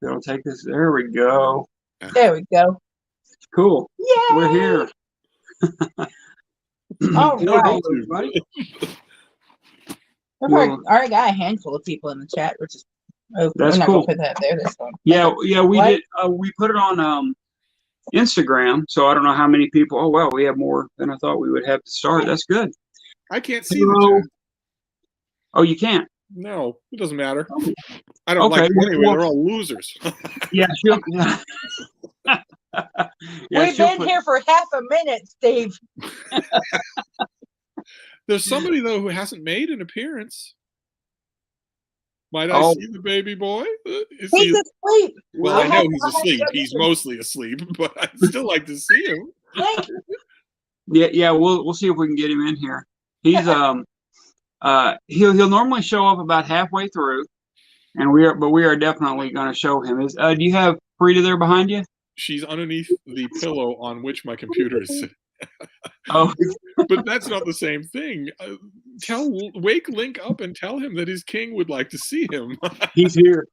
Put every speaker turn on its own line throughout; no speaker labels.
It'll take us. There we go.
There we go.
Cool.
Yay!
We're here.
All right.
Everybody.
We've already got a handful of people in the chat, which is
that's
we're not
cool.
gonna put that there this time.
Yeah, we did. We put it on Instagram, so I don't know how many people. Oh wow, we have more than I thought we would have to start. That's good.
I can't see the chat.
Oh, you can't?
No, it doesn't matter. I don't like them anyway. They're all losers.
Yeah.
We've been here for half a minute, Steve.
There's somebody, though, who hasn't made an appearance. Might I see the baby boy?
He's asleep.
Well, I know he's asleep. He's mostly asleep, but I'd still like to see him.
Yeah. We'll see if we can get him in here. He's he'll normally show up about halfway through, and we are definitely going to show him. Do you have Frida there behind you?
She's underneath the pillow on which my computer is sitting.
Oh,
but that's not the same thing. Wake Link up and tell him that his king would like to see him.
He's here.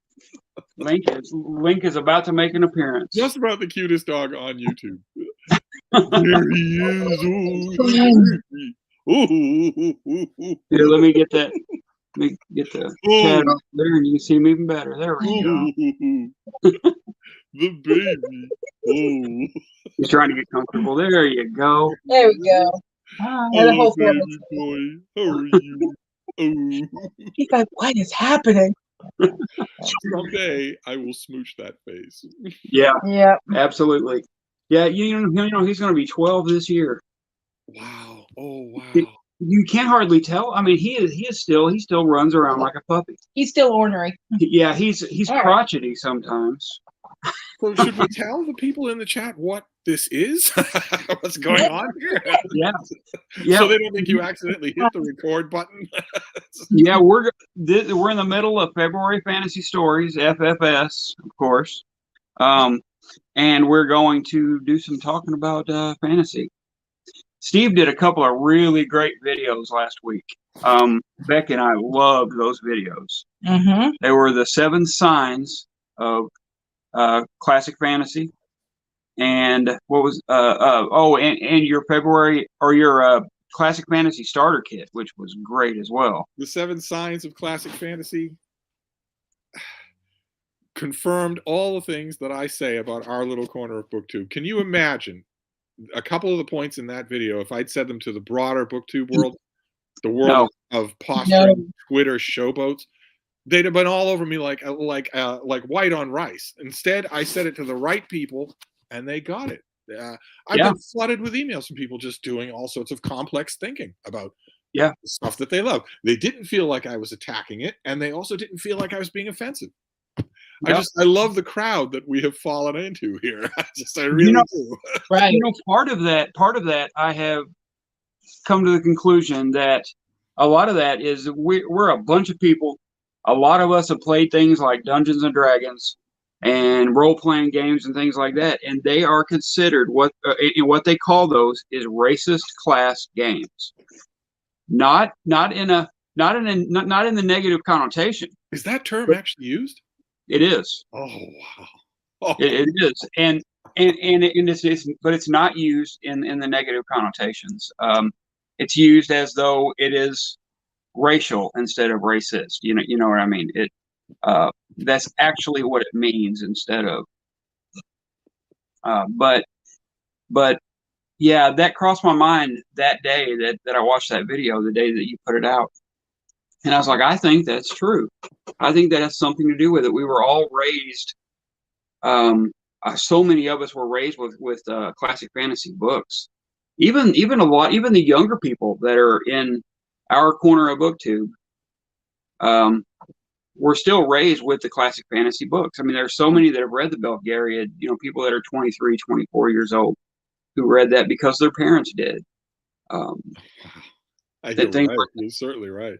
Link is about to make an appearance.
Just about the cutest dog on YouTube. There he is.
Here, let me get that. Let me get the cat up there, and you can see him even better. There we go.
The baby. Oh.
He's trying to get comfortable. There you go.
There we go.
The whole baby boy. How are you? Oh.
He's like, what is happening?
Someday I will smooch that face.
Yeah, absolutely. Yeah, you know he's going to be 12 this year.
Wow! Oh wow!
You can't hardly tell. I mean, he still runs around like a puppy.
He's still ornery.
Yeah, he's crotchety sometimes.
So should we tell the people in the chat what this is? What's going on here?
Yeah.
So they don't think you accidentally hit the record button.
Yeah, we're in the middle of February Fantasy Stories, FFS, of course, and we're going to do some talking about fantasy. Steve did a couple of really great videos last week. Beck and I loved those videos.
Mm-hmm.
They were the 7 signs of classic fantasy, and what was and your February or your classic fantasy starter kit, which was great as well.
The 7 signs of classic fantasy confirmed all the things that I say about our little corner of BookTube. Can you imagine a couple of the points in that video if I'd said them to the broader BookTube world, the world of posturing Twitter showboats? They'd have been all over me like white on rice. Instead, I said it to the right people, and they got it. I've been flooded with emails from people just doing all sorts of complex thinking about the stuff that they love. They didn't feel like I was attacking it, and they also didn't feel like I was being offensive. I love the crowd that we have fallen into here. I really do.
Right. Part of that, I have come to the conclusion that a lot of that is we're a bunch of people. A lot of us have played things like Dungeons and Dragons and role-playing games and things like that, and they are considered what they call those is racist class games. Not in the negative connotation.
Is that term actually used?
It is.
Oh wow! Oh.
It is, and but it's not used in the negative connotations. It's used as though it is racial instead of racist. You know what I mean? That's actually what it means instead of. But yeah, that crossed my mind that day that I watched that video, the day that you put it out. And I was like, I think that's true. I think that has something to do with it. We were all raised. So many of us were raised with classic fantasy books. Even the younger people that are in our corner of BookTube, were still raised with the classic fantasy books. I mean, there's so many that have read the Belgariad. People that are 23, 24 years old who read that because their parents did.
You're right. You're certainly right.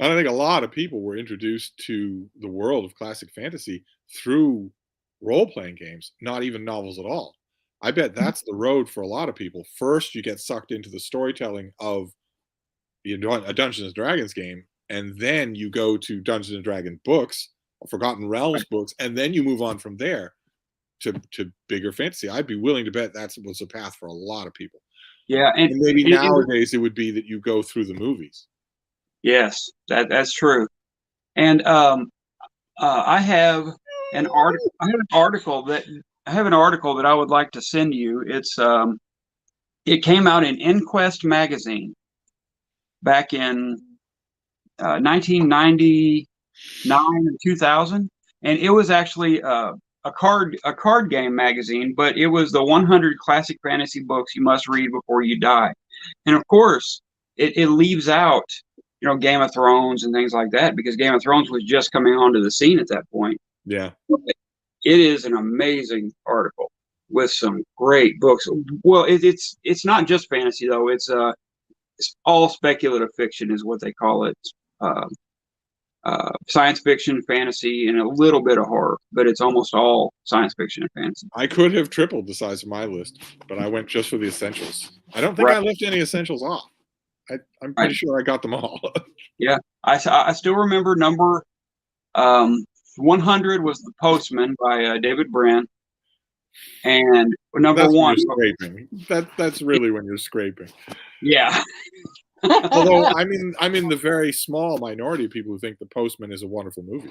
And I think a lot of people were introduced to the world of classic fantasy through role-playing games, not even novels at all. I bet that's the road for a lot of people. First, you get sucked into the storytelling of a Dungeons and Dragons game, and then you go to Dungeons and Dragons books Forgotten Realms books, and then you move on from there to bigger fantasy. I'd be willing to bet that was a path for a lot of people.
Yeah,
and maybe nowadays it would be that you go through the movies.
Yes, that's true. And I have an article. I have an article that I would like to send you. It came out in Inquest magazine back in 1999 and 2000, and it was actually a card game magazine, but it was the 100 classic fantasy books you must read before you die. And of course, it leaves out, Game of Thrones and things like that, because Game of Thrones was just coming onto the scene at that point.
Yeah.
It is an amazing article with some great books. Well, it's not just fantasy though. It's all speculative fiction is what they call it. Science fiction, fantasy, and a little bit of horror, but it's almost all science fiction and fantasy.
I could have tripled the size of my list, but I went just for the essentials. I don't think I left any essentials off. I'm pretty sure I got them all.
Yeah, I still remember number 100 was The Postman by David Brin, and number one.
Scraping. That's really when you're scraping.
Yeah.
Although I'm in the very small minority of people who think The Postman is a wonderful movie.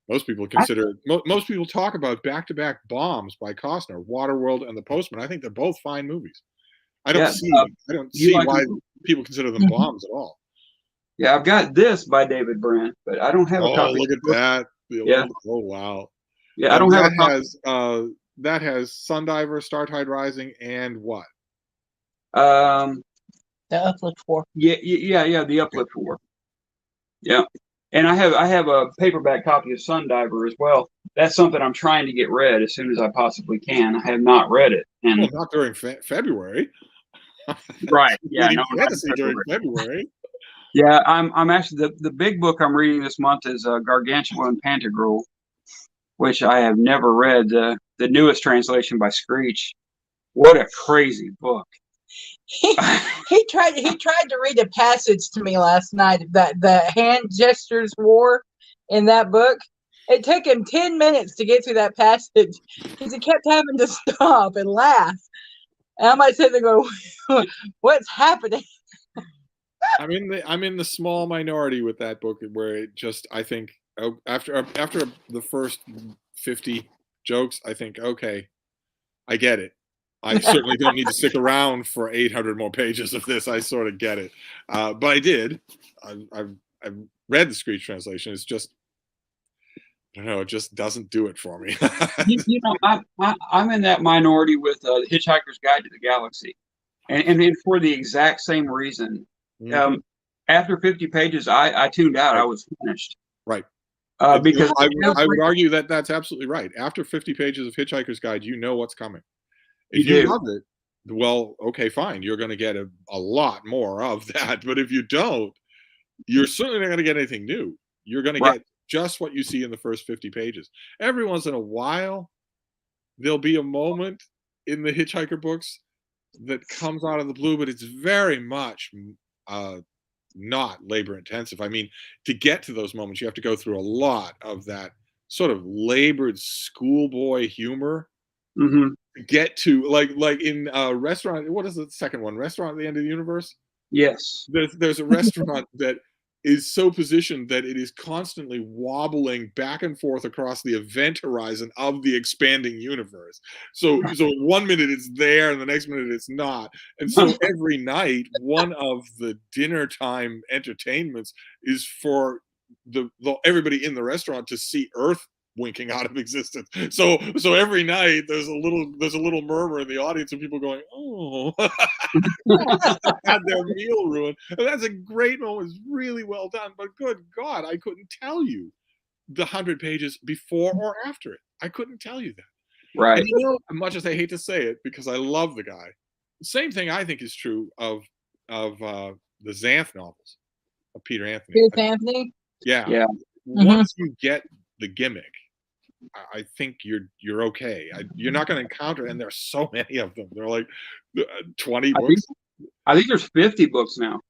Most people consider most people talk about back-to-back bombs by Costner, Waterworld and The Postman. I think they're both fine movies. I don't see why people consider them bombs at all.
Yeah, I've got this by David Brin, but I don't have a copy.
Oh, look at that!
Yeah.
Oh, wow.
Yeah, I don't have a copy.
That has Sundiver, Startide Rising, and what?
The Uplift 4.
Yeah, the Uplift 4. Yeah. And I have a paperback copy of Sundiver as well. That's something I'm trying to get read as soon as I possibly can. I have not read it. And
well, not during February.
Right. Yeah. No,
fantasy during February.
Yeah, I'm actually the big book I'm reading this month is Gargantua and Pantagruel, which I have never read. The newest translation by Screech. What a crazy book.
He tried to read a passage to me last night that the hand gestures war in that book. It took him 10 minutes to get through that passage because he kept having to stop and laugh. And I might sit there and go, "What's happening?"
I'm in the small minority with that book where it just, I think after the first 50 jokes, I think, okay, I get it. I certainly don't need to stick around for 800 more pages of this. I sort of get it, but I did. I've read the Screech translation. It's just, I don't know. It just doesn't do it for me.
I'm in that minority with The Hitchhiker's Guide to the Galaxy, and for the exact same reason. Mm-hmm. After 50 pages, I tuned out. I was finished.
Right.
Because
I would argue that that's absolutely right. After 50 pages of Hitchhiker's Guide, you know what's coming. If you love it, well, okay, fine. You're going to get a lot more of that. But if you don't, you're certainly not going to get anything new. You're going to get just what you see in the first 50 pages. Every once in a while, there'll be a moment in the Hitchhiker books that comes out of the blue, but it's very much not labor intensive. I mean, to get to those moments, you have to go through a lot of that sort of labored schoolboy humor.
Mm-hmm.
Get to like in Restaurant. What is the second one? Restaurant at the End of the Universe.
Yes.
There's a restaurant that is so positioned that it is constantly wobbling back and forth across the event horizon of the expanding universe. So 1 minute it's there and the next minute it's not. And so every night, one of the dinner time entertainments is for everybody in the restaurant to see Earth winking out of existence. So every night there's a little murmur in the audience of people going, "Oh," had their meal ruined. And that's a great moment. It's really well done. But good God, I couldn't tell you the 100 pages before or after it. I couldn't tell you that.
Right.
And much as I hate to say it, because I love the guy, the same thing I think is true of the Xanth novels of Peter Anthony.
Peter Anthony.
Yeah. Once you get the gimmick, I think you're okay. You're not going to encounter, and there's so many of them. They're like 20 books.
I think there's 50 books now.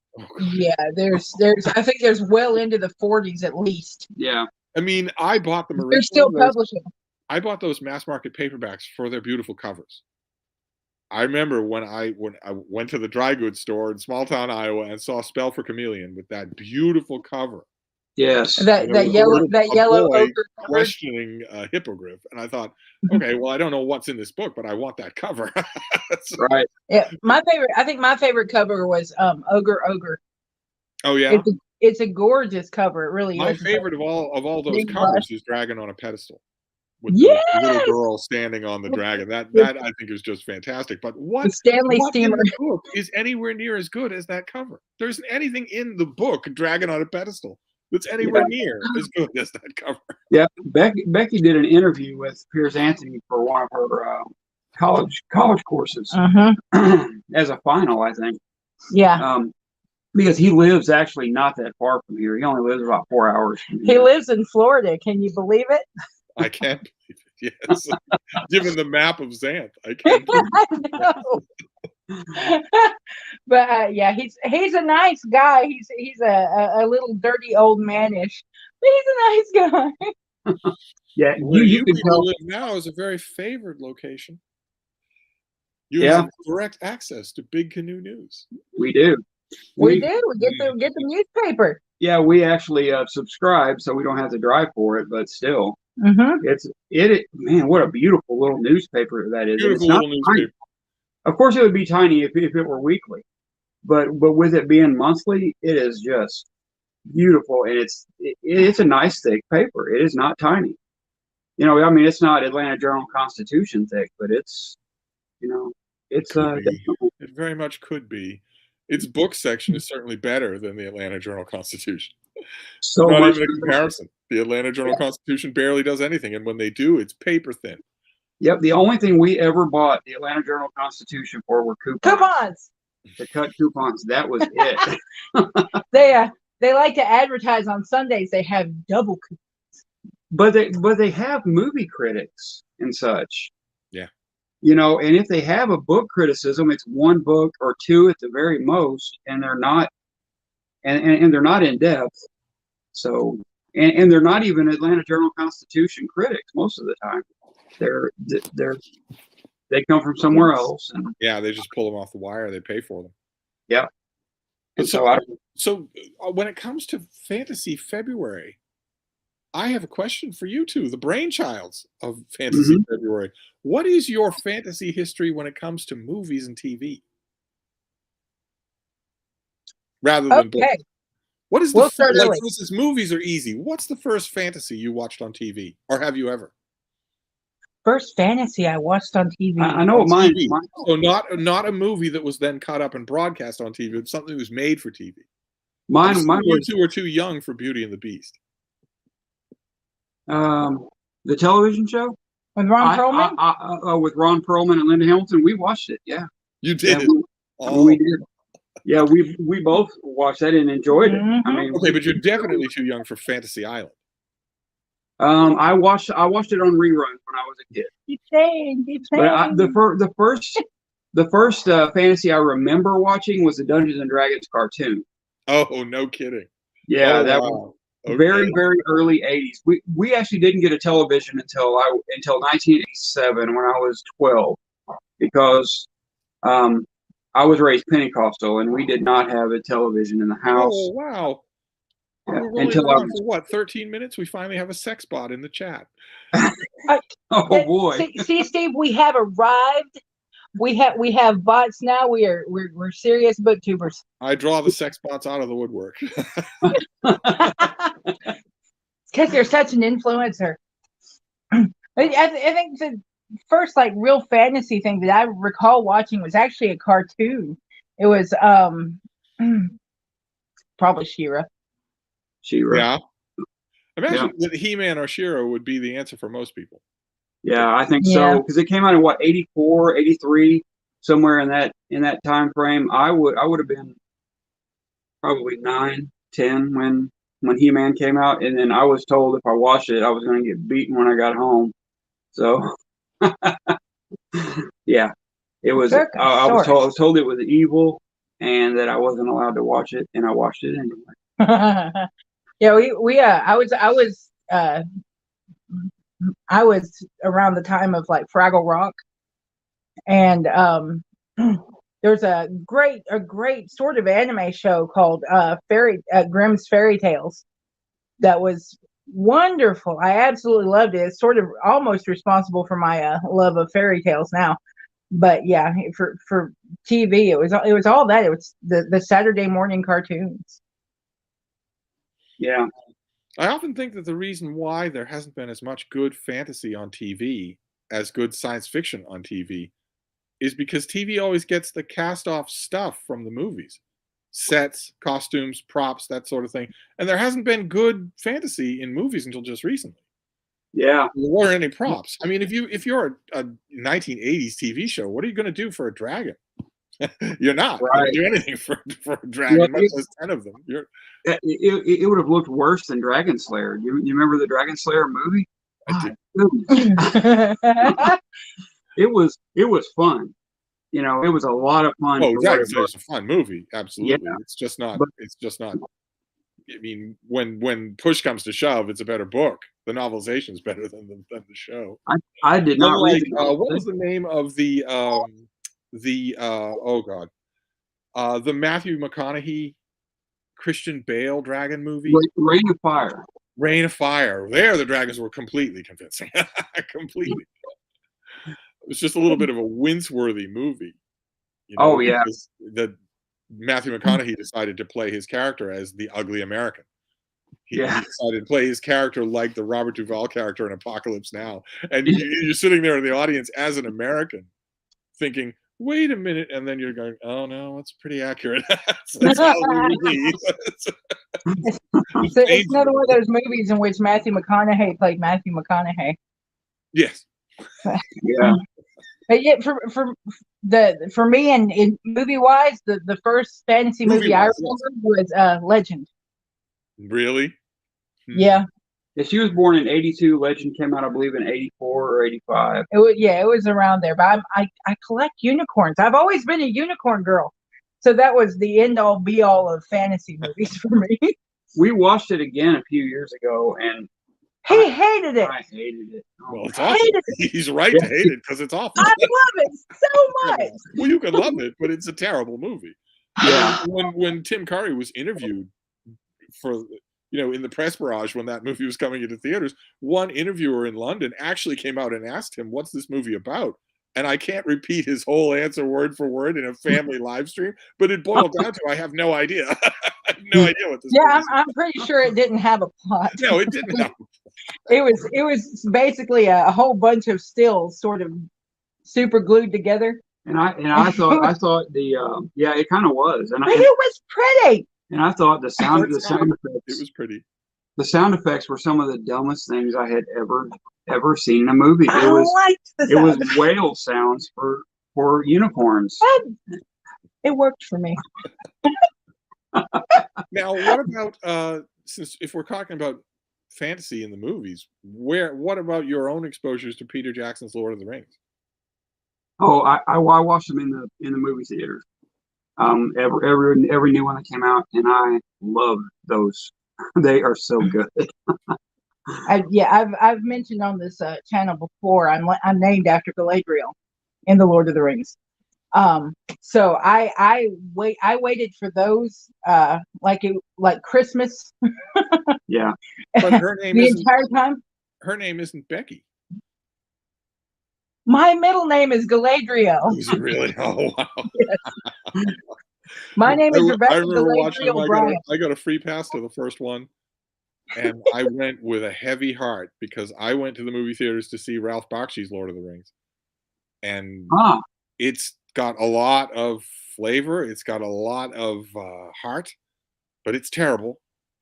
Yeah, there's. I think there's well into the 40s at least.
Yeah.
I mean, I bought them
They're still
originally.
publishing.
I bought those mass market paperbacks for their beautiful covers. I remember when I went to the dry goods store in small town Iowa and saw Spell for Chameleon with that beautiful cover.
Yes.
That yellow
boy
ochre cover.
questioning hippogriff, and I thought, okay, well, I don't know what's in this book, but I want that cover.
Right.
Yeah, I think my favorite cover was Ogre.
Oh yeah,
it's a gorgeous cover. It really
my
is.
favorite of all those
Big
covers
blush.
is Dragon on a Pedestal with
Yes!
the little girl standing on the dragon. That I think is just fantastic. But
The
what
Stanley
in
steamer.
the book is anywhere near as good as that cover? There isn't anything in the book Dragon on a Pedestal that's anywhere near as good as that cover.
Yeah, Becky did an interview with Piers Anthony for one of her college courses as a final, I think.
Yeah.
Because he lives actually not that far from here. He only lives about 4 hours from
He
here.
lives in Florida. Can you believe it?
I can't believe it. Yes, given the map of Xanth, I can't.
I know. But yeah, he's a nice guy. He's a little dirty old manish, but he's a nice guy.
Yeah,
Where
you can
people
tell.
live now is a very favored location. You
Yeah.
have direct access to Big Canoe News.
We do.
We do. We get the newspaper.
Yeah, we actually subscribe, so we don't have to drive for it. But still, man, what a beautiful little newspaper that is.
Beautiful
It's not
little newspaper.
tiny. Of course, it would be tiny if it were weekly, but with it being monthly, it is just beautiful, and it's a nice thick paper. It is not tiny. You know, I mean, it's not Atlanta Journal-Constitution thick, but it's, you know, it's
It very much could be. Its book section is certainly better than the Atlanta Journal-Constitution.
so
Not
much.
even a comparison. The Atlanta Journal-Constitution barely does anything, and when they do, it's paper thin.
Yep, the only thing we ever bought the Atlanta Journal-Constitution for were coupons. To cut coupons. That was it.
They like to advertise on Sundays. They have double coupons.
But they have movie critics and such.
Yeah.
You know, and if they have a book criticism, it's one book or two at the very most, and they're not and they're not in depth. So and they're not even Atlanta Journal-Constitution critics most of the time. They come from somewhere else. And
yeah, they just pull them off the wire. They pay for them.
Yeah. And
so when it comes to Fantasy February, I have a question for you two, the brainchilds of Fantasy February. What is your fantasy history when it comes to movies and TV? Rather than books. What is the for instance, movies are easy. What's the first fantasy you watched on TV, or have you ever?
First fantasy I watched on TV.
I know what mine.
So not a movie that was then cut up and broadcast on TV. It's something that was made for TV.
Mine
you two were too young for Beauty and the Beast.
The television show
with Ron Perlman.
With Ron Perlman and Linda Hamilton, we watched it. Yeah,
you did.
Yeah, we did. Yeah, we both watched that and enjoyed it. I mean,
okay, but you're definitely too young for Fantasy Island.
I watched it on reruns when I was a kid.
Keep saying.
But the first fantasy I remember watching was the Dungeons and Dragons cartoon.
Oh, no kidding.
Yeah, that was very, very early 80s. We actually didn't get a television until 1987 when I was 12, because I was raised Pentecostal and we did not have a television in the house.
Oh, wow.
Yeah,
until I was, for what, 13 minutes? We finally have a sex bot in the chat.
Oh boy!
See, Steve, we have arrived. We have bots now. We're serious booktubers.
I draw the sex bots out of the woodwork.
It's because you're such an influencer. I think the first real fantasy thing that I recall watching was actually a cartoon. It was probably She-Ra.
Yeah. Imagine that He-Man or She-Ra would be the answer for most people.
Yeah, I think so, because it came out in 84, 83, somewhere in that time frame. I would have been probably 9, 10 when He-Man came out, and then I was told if I watched it, I was going to get beaten when I got home. So, yeah, it was. I was told it was evil and that I wasn't allowed to watch it, and I watched it anyway.
Yeah, I was I was around the time of like Fraggle Rock, and there's a great sort of anime show called Grimm's Fairy Tales that was wonderful. I absolutely loved it. It's sort of almost responsible for my love of fairy tales now. But yeah, for TV, it was all that. It was the Saturday morning cartoons.
Yeah.
I often think that the reason why there hasn't been as much good fantasy on TV as good science fiction on TV is because TV always gets the cast off stuff from the movies. Sets, costumes, props, that sort of thing. And there hasn't been good fantasy in movies until just recently.
Yeah.
There weren't any props. I mean, if you're a 1980s TV show, what are you going to do for a dragon? You're not going to do anything for a dragon, much less 10 of them.
It would have looked worse than Dragon Slayer. You remember the Dragon Slayer movie?
I
did. It was fun. You know, it was a lot of fun.
Oh, Dragon Slayer is a fun movie. Absolutely.
Yeah.
It's just not. I mean, when push comes to shove, it's a better book. The novelization is better than the show.
I did not read
what was the name of the Matthew McConaughey, Christian Bale dragon movie?
Reign of Fire.
Reign of Fire. There, the dragons were completely convincing. Completely. It was just a little bit of a wince-worthy movie. You know, that Matthew McConaughey decided to play his character as the ugly American. He decided to play his character like the Robert Duvall character in Apocalypse Now. And you're sitting there in the audience as an American thinking, wait a minute, and then you're going, oh no, it's pretty accurate. That's how it really is.
It's another one of those movies in which Matthew McConaughey played Matthew McConaughey.
Yes.
Yeah.
But yet, for me, and in movie wise, the first fantasy movie I remember was Legend.
Really?
Yeah.
Yeah, she was born in 82. Legend came out, I believe, in 84 or 85.
It was around there. But I collect unicorns. I've always been a unicorn girl. So that was the end all be all of fantasy movies for me.
We watched it again a few years ago, and
he hated it.
I hated it.
Well, it's awful. He's right to hate it because it's awful.
I love it so much.
Well, you can love it, but it's a terrible movie.
Yeah.
When Tim Curry was interviewed for, in the press barrage when that movie was coming into theaters, one interviewer in London actually came out and asked him, "What's this movie about?" And I can't repeat his whole answer word for word in a family live stream, but it boiled down to I have no idea. I have no idea what this.
Yeah, I'm pretty sure it didn't have a plot.
No, it didn't have.
It was basically a whole bunch of stills sort of super glued together.
And I thought it kind of was,
but it was pretty.
And I thought the sound effects.
It was pretty.
The sound effects were some of the dumbest things I had ever seen in a movie. It was whale sounds for unicorns.
It worked for me.
Now, what about since if we're talking about fantasy in the movies, what about your own exposures to Peter Jackson's Lord of the Rings?
Oh, I watched them in the movie theaters. Every new one that came out, and I love those. They are so good.
I've mentioned on this channel before. I'm named after Galadriel in the Lord of the Rings. So I waited for those like Christmas.
Yeah,
but her name
the entire time.
Her name isn't Becky.
My middle name is Galadriel.
Is it really? Oh wow.
Yes. My name is Rebecca.
I remember watching them.
I
got a free pass to the first one, and I went with a heavy heart because I went to the movie theaters to see Ralph Bakshi's Lord of the Rings, and it's got a lot of flavor. It's got a lot of heart, but it's terrible.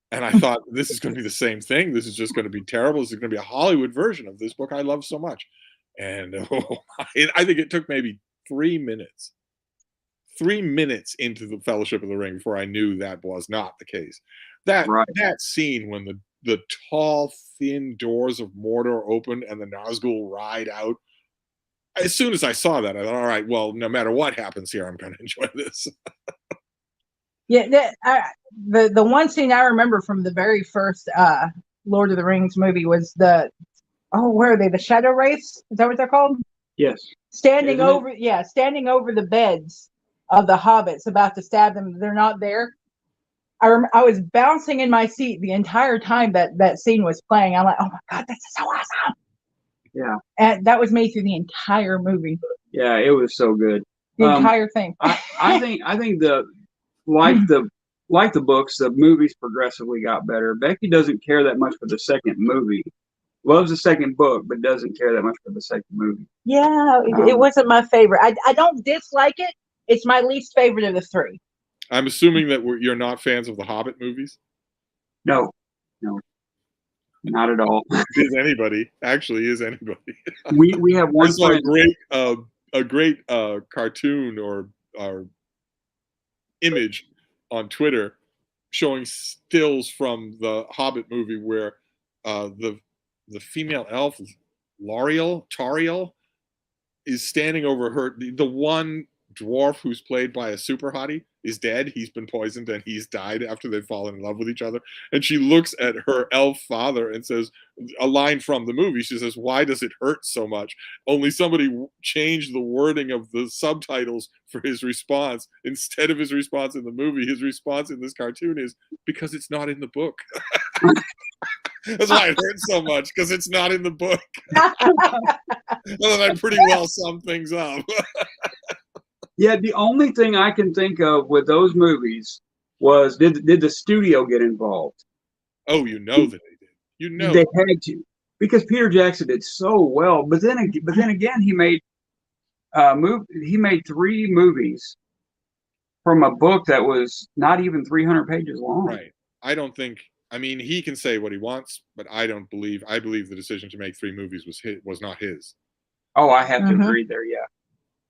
And I thought, this is going to be the same thing. This is just going to be terrible. This is going to be a Hollywood version of this book I love so much. And I think it took maybe 3 minutes. 3 minutes into the Fellowship of the Ring before I knew that was not the case. That scene when the tall, thin doors of Mordor open and the Nazgul ride out. As soon as I saw that, I thought, all right, well, no matter what happens here, I'm going to enjoy this. Yeah,
the one scene I remember from the very first Lord of the Rings movie was the where are they? The Shadow Wraiths? Is that what they're called?
Yes.
Standing over the beds of the hobbits, about to stab them. They're not there. I was bouncing in my seat the entire time that scene was playing. I'm like, oh my god, this is so awesome.
Yeah.
And that was me through the entire movie.
Yeah, it was so good.
The entire thing.
I think like the books, the movies progressively got better. Becky doesn't care that much for the second movie. Loves the second book, but doesn't care that much for the second movie.
Yeah, it wasn't my favorite. I don't dislike it. It's my least favorite of the three.
I'm assuming that you're not fans of the Hobbit movies?
No, not at all.
Is anybody? Actually, is anybody?
We have one.
I saw a great cartoon or image on Twitter showing stills from the Hobbit movie where the female elf Tauriel is standing over her. The one dwarf who's played by a super hottie is dead. He's been poisoned and he's died after they've fallen in love with each other. And she looks at her elf father and says, a line from the movie, she says, "Why does it hurt so much?" Only somebody changed the wording of the subtitles for his response. Instead of his response in the movie, his response in this cartoon is, "Because it's not in the book." That's why it hurts so much, because it's not in the book. Well, I pretty well sum things up.
Yeah, the only thing I can think of with those movies was did the studio get involved?
Oh, you know that they did. You know
they had to, because Peter Jackson did so well. But then again, he made 3 movies from a book that was not even 300 pages long.
Right. I don't think. I mean, he can say what he wants, but I don't believe. I believe the decision to make 3 movies was not his.
Oh, I have to agree there. Yeah.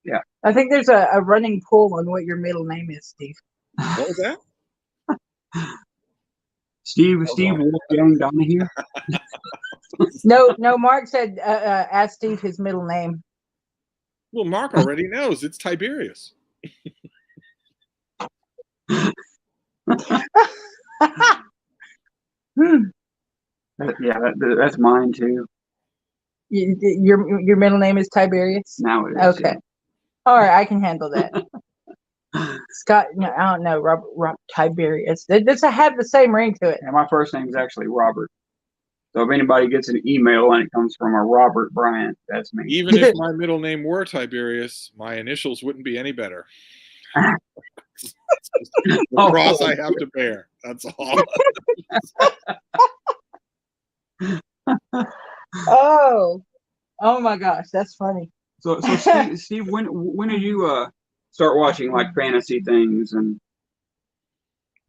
Yeah.
I think there's a running pull on what your middle name is, Steve.
What was that?
Steve Young Donoghue.
No, Mark said ask Steve his middle name.
Well, Mark already knows. It's Tiberius.
Yeah, that's mine too.
Your middle name is Tiberius?
Now it is.
Okay.
Yeah.
All right, I can handle that. Scott, no, I don't know, Robert Tiberius. They just have the same ring to it.
And my first name is actually Robert. So if anybody gets an email and it comes from a Robert Bryant, that's me.
Even if my middle name were Tiberius, my initials wouldn't be any better. The cross I have to bear. That's all.
Oh my gosh, that's funny.
So Steve, when did you start watching like fantasy things and?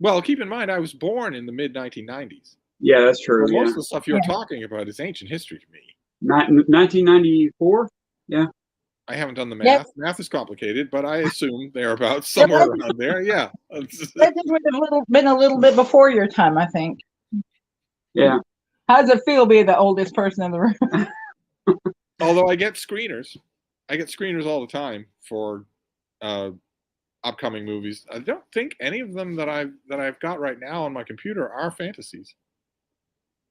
Well, keep in mind, I was born in the mid-1990s.
Yeah, that's true.
So most of the stuff you're talking about is ancient history to me.
1994. Yeah.
I haven't done the math. Yep. Math is complicated, but I assume they're about somewhere around there. Yeah.
That would have been a little bit before your time, I think.
Yeah.
How does it feel being the oldest person in the room?
Although I get screeners. I get screeners all the time for upcoming movies. I don't think any of them that I've got right now on my computer are fantasies.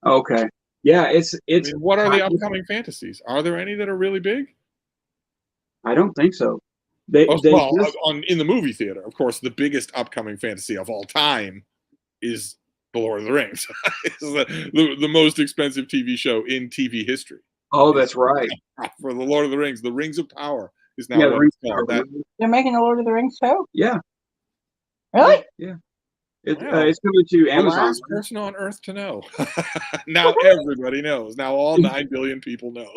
Okay. Yeah, it's.
I mean, what are the upcoming fantasies? Are there any that are really big?
I don't think so.
In the movie theater, of course, the biggest upcoming fantasy of all time is The Lord of the Rings. It's the most expensive TV show in TV history.
Oh, that's right.
For The Lord of the Rings, The Rings of Power is now what it's called.
They're making a Lord of the Rings show?
Yeah.
Really?
Yeah. It's coming to Amazon.
The last person on Earth to know. Now everybody knows. Now all 9 billion people know.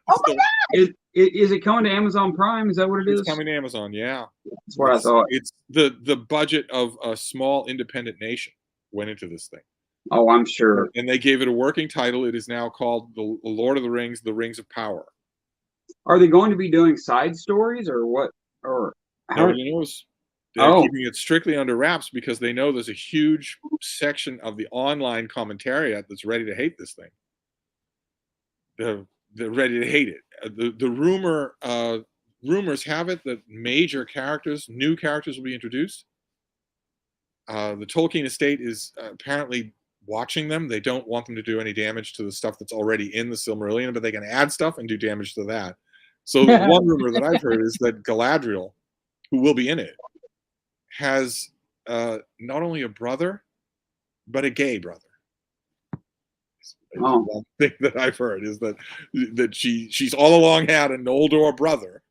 Oh my God!
Is it coming to Amazon Prime? Is that what it is?
It's coming to Amazon, yeah.
That's what I thought.
It's the budget of a small independent nation went into this thing.
Oh, I'm sure.
And they gave it a working title. It is now called The Lord of the Rings, The Rings of Power.
Are they going to be doing side stories or what? Or
nobody knows. They're keeping it strictly under wraps because they know there's a huge section of the online commentariat that's ready to hate this thing. They're ready to hate it. The rumors have it that new characters will be introduced. The Tolkien estate is apparently watching them. They don't want them to do any damage to the stuff that's already in the Silmarillion, but they can add stuff and do damage to that. So the one rumor that I've heard is that Galadriel, who will be in it, has not only a brother, but a gay brother.
Oh.
One thing that I've heard is that she's all along had an Noldor brother,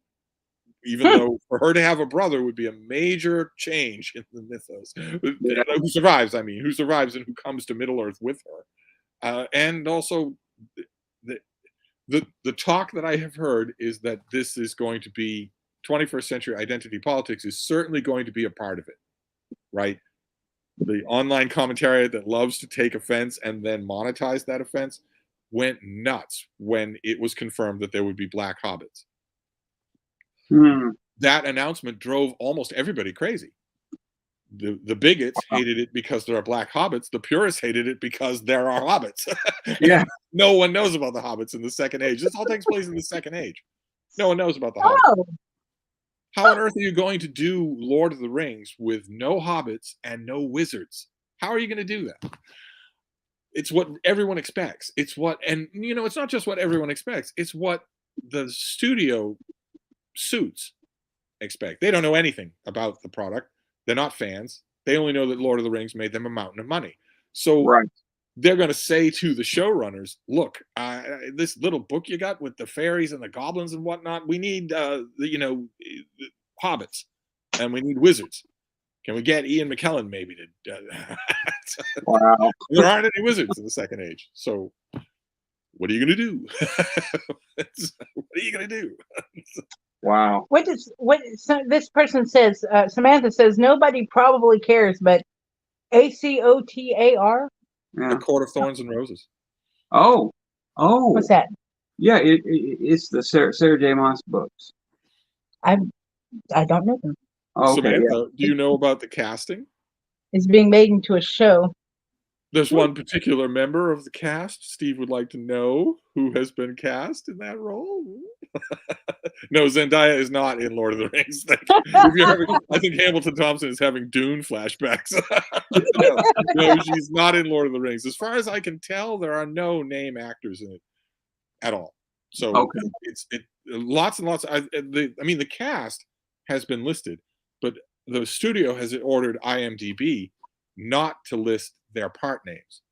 even though for her to have a brother would be a major change in the mythos.
Yeah.
Who survives? I mean, who survives and who comes to Middle Earth with her? And also, the talk that I have heard is that this is going to be 21st century identity politics is certainly going to be a part of it, right? The online commentary that loves to take offense and then monetize that offense went nuts when it was confirmed that there would be black hobbits. That announcement drove almost everybody crazy. The bigots hated it because there are black hobbits. The purists hated it because there are hobbits.
Yeah.
No one knows about the hobbits in the Second Age. This all takes place in the Second Age. No one knows about the hobbits. How on earth are you going to do Lord of the Rings with no hobbits and no wizards? How are you going to do that? It's what everyone expects. It's what, and you know, it's not just what everyone expects. It's what the studio suits expect. They don't know anything about the product. They're not fans. They only know that Lord of the Rings made them a mountain of money. So they're going to say to the showrunners, look, this little book you got with the fairies and the goblins and whatnot, we need, hobbits and we need wizards. Can we get Ian McKellen maybe to?
Wow.
There aren't any wizards in the Second Age. So what are you going to do? What are you going to do?
Wow.
This person says? Samantha says nobody probably cares, but ACOTAR.
Yeah.
A Court of Thorns and Roses.
Oh.
What's that?
Yeah, it's the Sarah J. Maas books.
I don't know them.
Oh, okay,
Samantha, do you know about the casting?
It's being made into a show.
There's one particular member of the cast Steve would like to know who has been cast in that role. No, Zendaya is not in Lord of the Rings. I think Hamilton Thompson is having Dune flashbacks. No, she's not in Lord of the Rings. As far as I can tell, there are no name actors in it at all. So it's lots and lots. The cast has been listed, but the studio has ordered IMDb not to list their part names.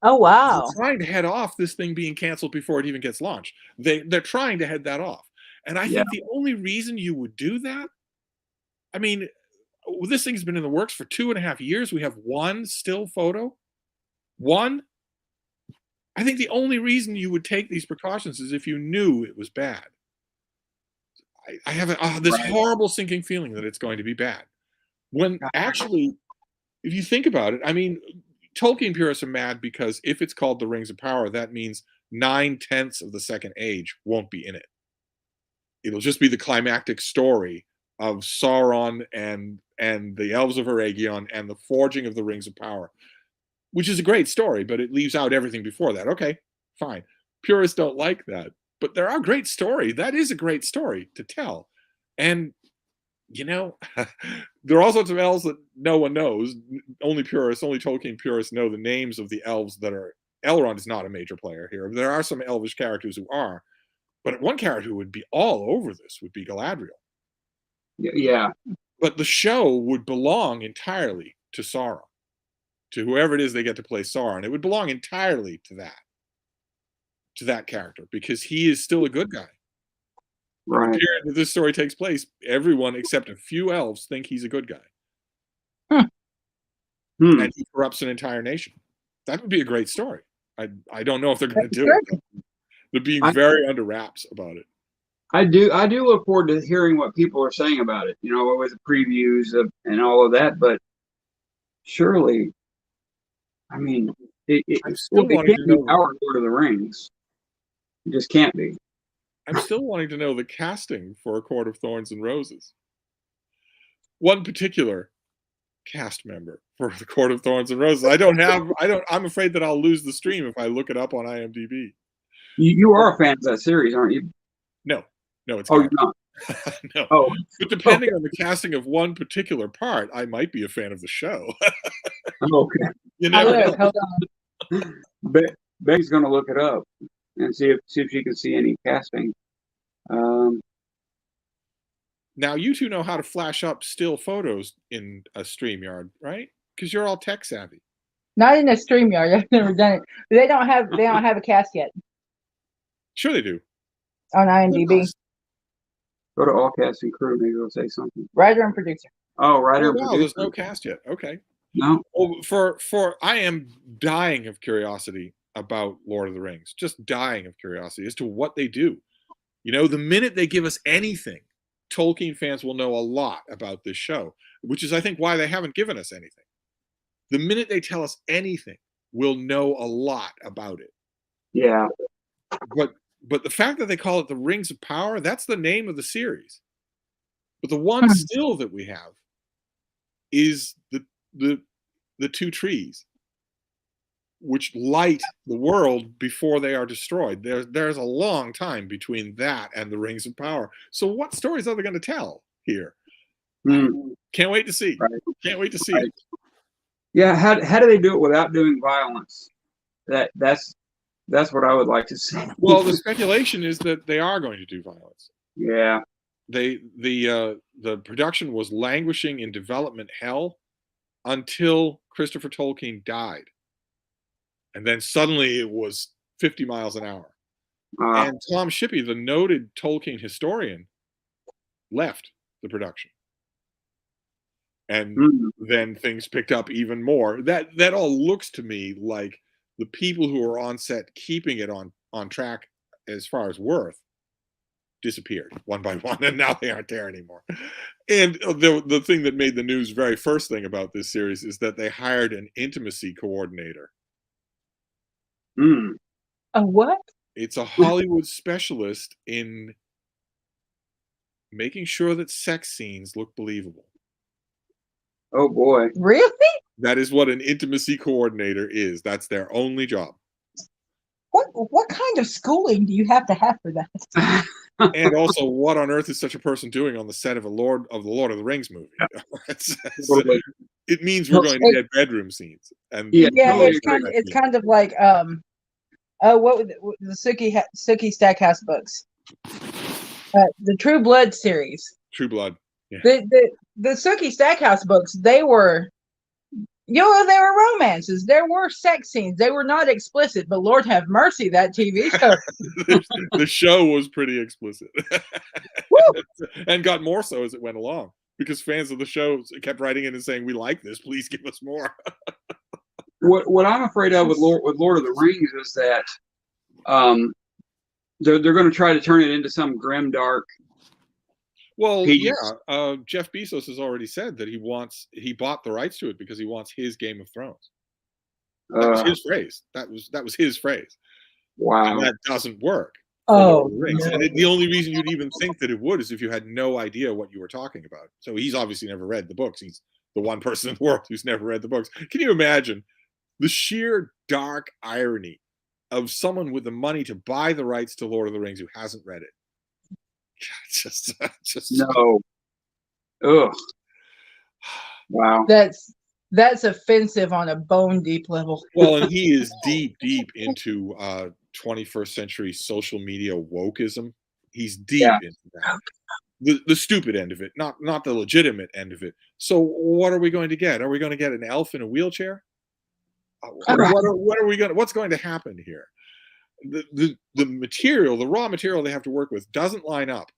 Oh wow!
They're trying to head off this thing being canceled before it even gets launched. They're trying to head that off, and I think the only reason you would do that, I mean, this thing's been in the works for 2.5 years. We have one still photo, one. I think the only reason you would take these precautions is if you knew it was bad. I have this horrible sinking feeling that it's going to be bad. When actually, if you think about it, I mean, Tolkien purists are mad because if it's called The Rings of Power, that means 9/10 of the Second Age won't be in it. It'll just be the climactic story of Sauron and the Elves of Eregion and the forging of the Rings of Power, which is a great story, but it leaves out everything before that. Okay, fine. Purists don't like that, but there are great stories. That is a great story to tell. And, you know, there are all sorts of elves that no one knows. Only Tolkien purists know the names of the elves that are. Elrond is not a major player here. There are some elvish characters who are. But one character who would be all over this would be Galadriel.
Yeah.
But the show would belong entirely to Sauron. To whoever it is they get to play Sauron. It would belong entirely to that character, because he is still a good guy.
Right.
The period that this story takes place, everyone except a few elves think he's a good guy. And he corrupts an entire nation. That would be a great story. I don't know if they're going to do it. They're being very under wraps about it.
I do look forward to hearing what people are saying about it, you know, with the previews and all of that. But surely, I mean, it can't be our Lord of the Rings. It just can't be.
I'm still wanting to know the casting for A Court of Thorns and Roses. One particular cast member for The Court of Thorns and Roses. I'm afraid that I'll lose the stream if I look it up on IMDb.
You are a fan of that series, aren't you?
No, it's
you're not.
No.
Oh,
but depending on the casting of one particular part, I might be a fan of the show.
Okay.
You
I
never
look.
know.
Hold on.
Begg's going to look it up and see if she can see any casting.
Now you two know how to flash up still photos in a StreamYard, right? Because you're all tech savvy.
Not in a StreamYard. I've never done it. They don't have a cast yet
Sure they do.
on IMDb.
Go to all cast and crew. Maybe it'll say something.
Writer and producer.
Oh, writer
Oh
and
wow,
producer.
there's no cast yet. Okay.
No.
Well, for I am dying of curiosity about Lord of the Rings. Just dying of curiosity as to what they do. You know, the minute they give us anything, Tolkien fans will know a lot about this show, which is, I think, why they haven't given us anything. The minute they tell us anything, we'll know a lot about it.
Yeah.
But the fact that they call it the Rings of Power, that's the name of the series. But the one still that we have is the two trees, which light the world before they are destroyed. There's a long time between that and the Rings of Power. So what stories are they going to tell here? Can't wait to see.
Right.
Can't wait to see it.
Yeah. How do they do it without doing violence? That's what I would like to see.
Well, the speculation is that they are going to do violence.
Yeah.
The production was languishing in development hell until Christopher Tolkien died. And then suddenly it was 50 miles an hour. And Tom Shippey, the noted Tolkien historian, left the production. And then things picked up even more. That all looks to me like the people who are on set keeping it on track as far as worth disappeared one by one, and now they aren't there anymore. And the thing that made the news very first thing about this series is that they hired an intimacy coordinator.
A what?
It's a Hollywood specialist in making sure that sex scenes look believable.
Oh boy.
Really?
That is what an intimacy coordinator is. That's their only job.
What kind of schooling do you have to have for that?
And also, what on earth is such a person doing on the set of the Lord of the Rings movie? It means we're going to get bedroom scenes. And
it's kind of like what the Sookie Stackhouse books, the True Blood series.
True Blood. Yeah.
The Sookie Stackhouse books, they were romances. There were sex scenes. They were not explicit, but Lord have mercy, that TV show.
The show was pretty explicit. And got more so as it went along, because fans of the show kept writing in and saying, "We like this. Please give us more."
What I'm afraid of with Lord of the Rings is that they're going to try to turn it into some grim, dark.
Well, yeah. Jeff Bezos has already said that he bought the rights to it because he wants his Game of Thrones. That was his phrase. That was his phrase.
Wow.
And that doesn't work.
Oh,
Rings. And the only reason you'd even think that it would is if you had no idea what you were talking about. So he's obviously never read the books. He's the one person in the world who's never read the books. Can you imagine the sheer dark irony of someone with the money to buy the rights to Lord of the Rings who hasn't read it? Just
no. Ugh. Wow.
That's offensive on a bone deep level.
Well, and he is deep into 21st century social media wokeism. He's deep into that. The stupid end of it, not the legitimate end of it. So what are we going to get? Are we going to get an elf in a wheelchair? What's going to happen here? The material, the raw material they have to work with doesn't line up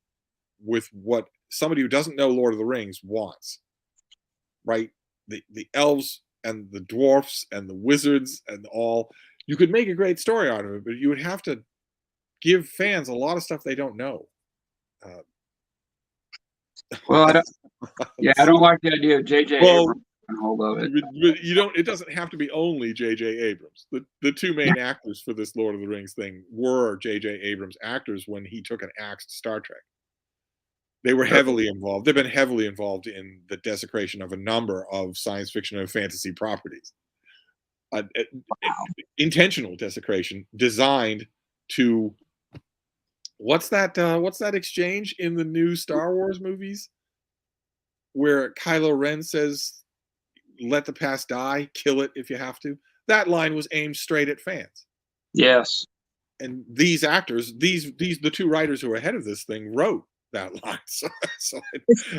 with what somebody who doesn't know Lord of the Rings wants, right? The elves and the dwarfs and the wizards and all, you could make a great story out of it, but you would have to give fans a lot of stuff they don't know.
Well, I don't like the idea of J.J. Abrams and hold of it.
It doesn't have to be only J.J. Abrams. The two main actors for this Lord of the Rings thing were J.J. Abrams actors when he took an axe to Star Trek. They were heavily involved. They've been heavily involved in the desecration of a number of science fiction and fantasy properties. Intentional desecration designed to what's that exchange in the new Star Wars movies where Kylo Ren says let the past die, kill it if you have to. That line was aimed straight at fans.
Yes.
And these actors, the two writers who were ahead of this thing wrote that line.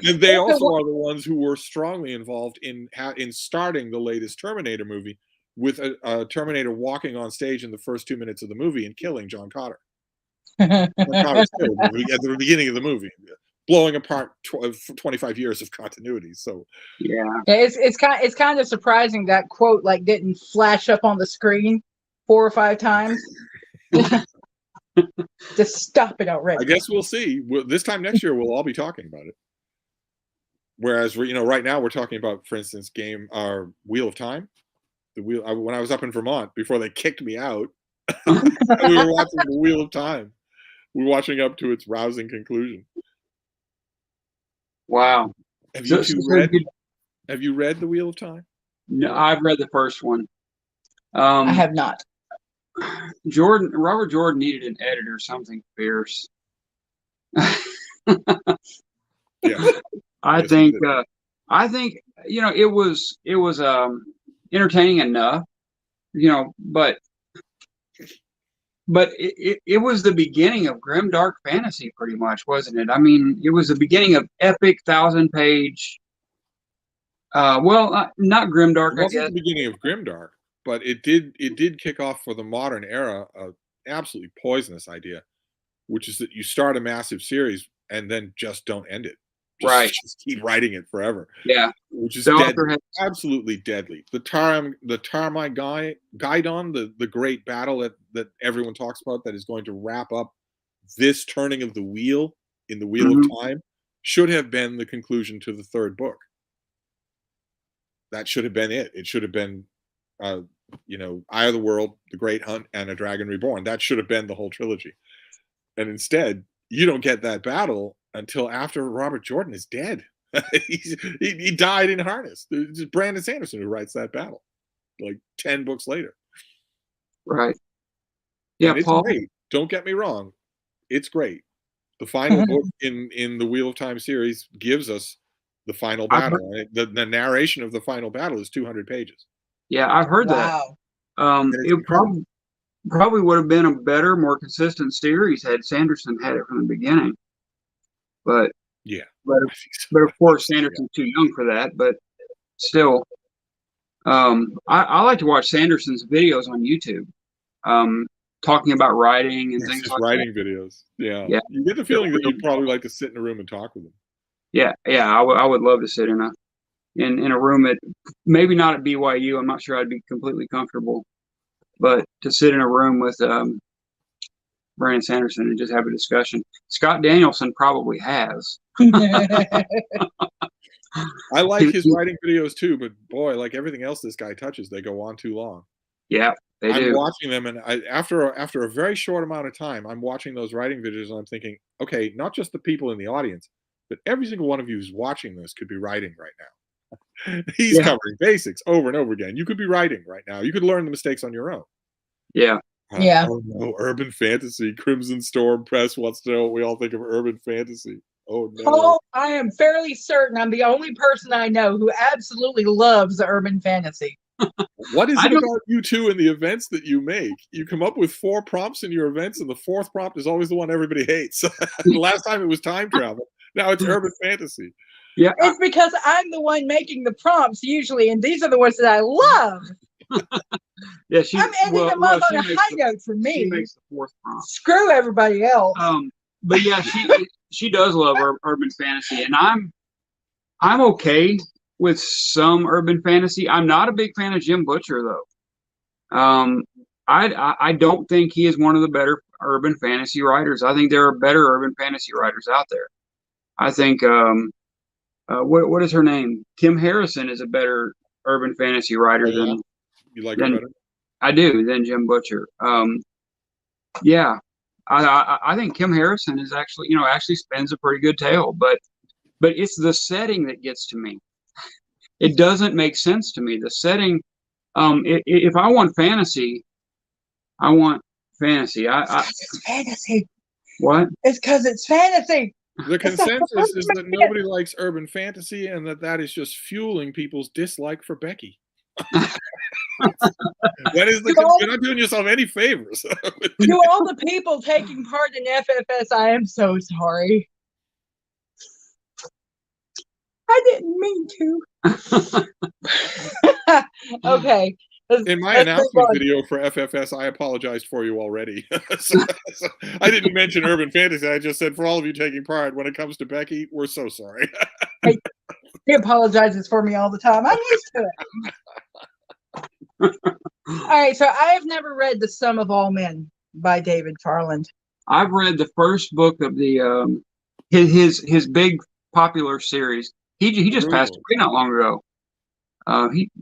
And they also are the ones who were strongly involved in starting the latest Terminator movie with a Terminator walking on stage in the first 2 minutes of the movie and killing John Connor. John Connor's killed at the beginning of the movie, blowing apart 25 years of continuity. So
yeah,
it's kind of surprising that quote like didn't flash up on the screen 4 or 5 times. Just stop it already.
I guess we'll see. This time next year, we'll all be talking about it. Whereas right now we're talking about, for instance, Wheel of Time. When I was up in Vermont before they kicked me out, we were watching the Wheel of Time. We were watching up to its rousing conclusion.
Wow.
Have you read the Wheel of Time?
No, I've read the first one.
I have not.
Robert Jordan needed an editor, something fierce.
Yeah.
I think it was entertaining enough, but it was the beginning of grimdark fantasy, pretty much, wasn't it? I mean, it was the beginning of epic 1,000-page. Not grimdark.
It wasn't the beginning of grimdark, but it did kick off for the modern era an absolutely poisonous idea, which is that you start a massive series and then just don't end it. Just keep writing it forever.
Yeah,
which is absolutely deadly. The Tarmai Guidon, the great battle that everyone talks about, that is going to wrap up this turning of the wheel in the Wheel of Time, should have been the conclusion to the third book. That should have been it. It should have been, Eye of the World, The Great Hunt, and A Dragon Reborn. That should have been the whole trilogy. And instead, you don't get that battle until after Robert Jordan is dead. he died in harness. It's Brandon Sanderson who writes that battle, like 10 books later.
Right. Yeah,
and it's
Paul.
Great. Don't get me wrong. It's great. The final book in the Wheel of Time series gives us the final battle. The narration of the final battle is 200 pages.
Yeah, I've heard that. It probably would have been a better, more consistent series had Sanderson had it from the beginning. But of course, Sanderson's too young for that. But still, I like to watch Sanderson's videos on YouTube, talking about writing and things like
writing videos. Yeah, you get the feeling that you'd probably like to sit in a room and talk with him.
Yeah, I would love to sit in a room at, maybe not at BYU. I'm not sure I'd be completely comfortable, but to sit in a room with Brandon Sanderson and just have a discussion. Scott Danielson probably has.
I like his writing videos too, but boy, like everything else this guy touches, they go on too long.
Yeah, they do.
I'm watching them, and after a very short amount of time, I'm watching those writing videos, and I'm thinking, okay, not just the people in the audience, but every single one of you who's watching this could be writing right now. He's covering basics over and over again. You could be writing right now. You could learn the mistakes on your own.
Yeah.
Oh no, urban fantasy. Crimson Storm Press wants to know what we all think of urban fantasy. Oh no.
Paul, I am fairly certain I'm the only person I know who absolutely loves urban fantasy.
What is it about you two and the events that you make? You come up with 4 prompts in your events, and the 4th prompt is always the one everybody hates. The last time it was time travel. Now it's urban fantasy.
Yeah,
it's because I'm the one making the prompts usually, and these are the ones that I love.
Yeah,
I'm ending the month on a high note for me.
She makes the 4th prompt.
Screw everybody else.
But yeah, she does love urban fantasy, and I'm okay with some urban fantasy. I'm not a big fan of Jim Butcher though. I don't think he is one of the better urban fantasy writers. I think there are better urban fantasy writers out there. I think what is her name? Kim Harrison is a better urban fantasy writer than.
You like her better?
I do, than Jim Butcher. Yeah, I think Kim Harrison is actually spins a pretty good tale, but it's the setting that gets to me. It doesn't make sense to me. The setting. If I want fantasy, I want fantasy.
It's fantasy.
What?
It's because it's fantasy.
The consensus is that nobody likes urban fantasy, and that is just fueling people's dislike for Becky. That is you're not doing yourself any favors.
To all the people taking part in FFS, I am so sorry. I didn't mean to. Okay.
In my announcement video for FFS, I apologized for you already. so I didn't mention urban fantasy. I just said, for all of you taking part, when it comes to Becky, we're so sorry.
He apologizes for me all the time. I'm used to it. All right, so I have never read The Sum of All Men by David Farland.
I've read the first book of the his big popular series. He just passed away not long ago.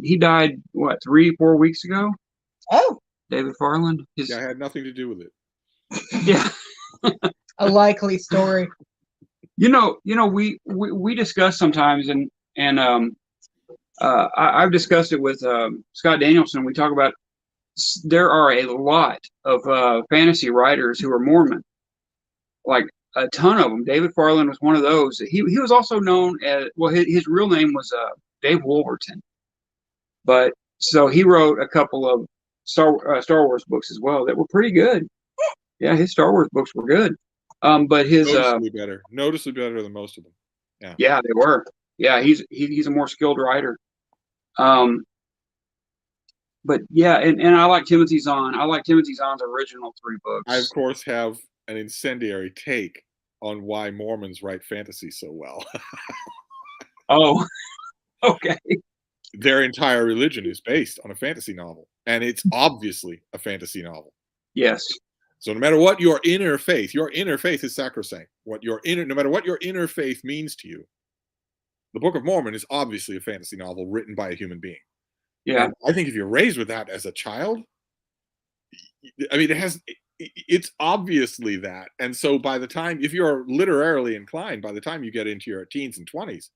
He died, what, 3-4 weeks ago?
Oh.
David Farland.
Yeah, I had nothing to do with it.
Yeah.
A likely story.
You know, we discuss sometimes, and I've discussed it with Scott Danielson. We talk about there are a lot of fantasy writers who are Mormon, like a ton of them. David Farland was one of those. He was also known as, well, his real name was Dave Wolverton. But so he wrote a couple of Star Wars books as well that were pretty good. Yeah, his Star Wars books were good. But his
noticeably better than most of them.
Yeah, they were. Yeah, he's a more skilled writer. But yeah, and I like Timothy Zahn. I like Timothy Zahn's original 3 books.
I of course have an incendiary take on why Mormons write fantasy so well.
Oh, okay. Their
entire religion is based on a fantasy novel, and it's obviously a fantasy novel.
Yes.
So no matter what your inner faith is sacrosanct. No matter what your inner faith means to you, the Book of Mormon is obviously a fantasy novel written by a human being.
Yeah.
And I think if you're raised with that as a child, I mean, it's obviously that. And so by the time, if you're literarily inclined, by the time you get into your teens and 20s,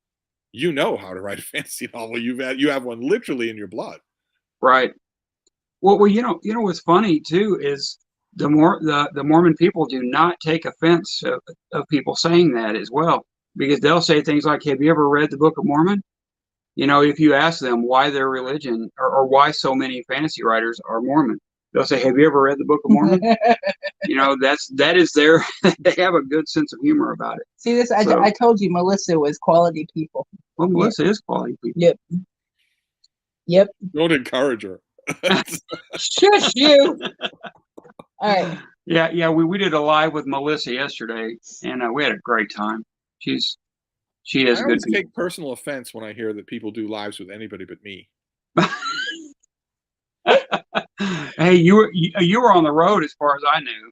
you know how to write a fantasy novel. You have one literally in your blood.
Right. Well, you know what's funny too is the Mormon people do not take offense of people saying that as well, because they'll say things like, "Have you ever read the Book of Mormon?" You know, if you ask them why their religion or why so many fantasy writers are Mormon, they'll say, "Have you ever read the Book of Mormon?" You know, that is their. They have a good sense of humor about it.
See this? I told you Melissa was quality people.
Well, Melissa is quality people.
Yep. Yep.
Don't encourage her.
Shush you. All right.
Yeah. We did a live with Melissa yesterday, and we had a great time. She has
I
good
always
people.
take personal offense when I hear that people do lives with anybody but me.
Hey, you were on the road as far as I knew.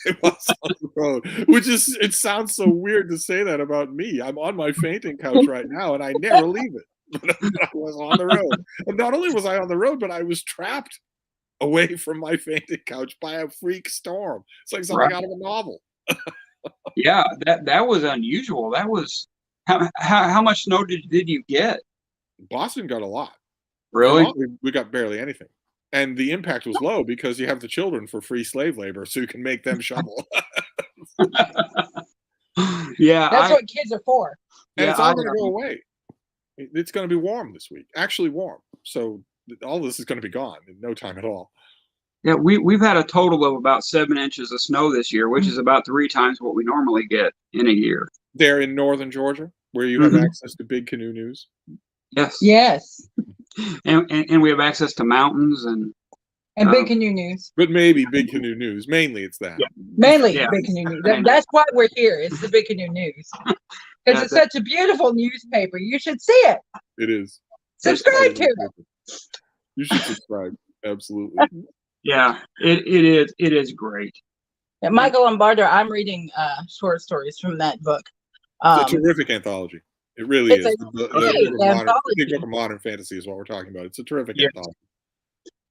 It was on the road, it sounds so weird to say that about me. I'm on my fainting couch right now, and I never leave it. But I was on the road. And not only was I on the road, but I was trapped away from my fainting couch by a freak storm. It's like something out of a novel.
Yeah, that was unusual. That was how much snow did you get?
Boston got a lot.
Really?
We got barely anything. And the impact was low because you have the children for free slave labor, so you can make them shovel.
Yeah.
That's what kids are for.
And it's all going to go away. It's going to be warm this week. Actually warm. So all this is going to be gone in no time at all.
Yeah, we've had a total of about 7 inches of snow this year, which is about 3 times what we normally get in a year.
There in northern Georgia, where you have access to Big Canoe News.
Yes.
Yes.
And we have access to mountains and
Big Canoe News.
But maybe Big Canoe News. Mainly it's that.
Yeah.
Mainly Big Canoe News. That's why we're here. It's the Big Canoe News. Because it's such a beautiful newspaper. You should see it.
It is.
Subscribe to it.
You should subscribe. Absolutely.
Yeah, it is great.
Yeah, Michael Lombardo, I'm reading short stories from that book.
It's a terrific anthology. It really is.
The
Big Book of Modern Fantasy is what we're talking about. It's a terrific anthology.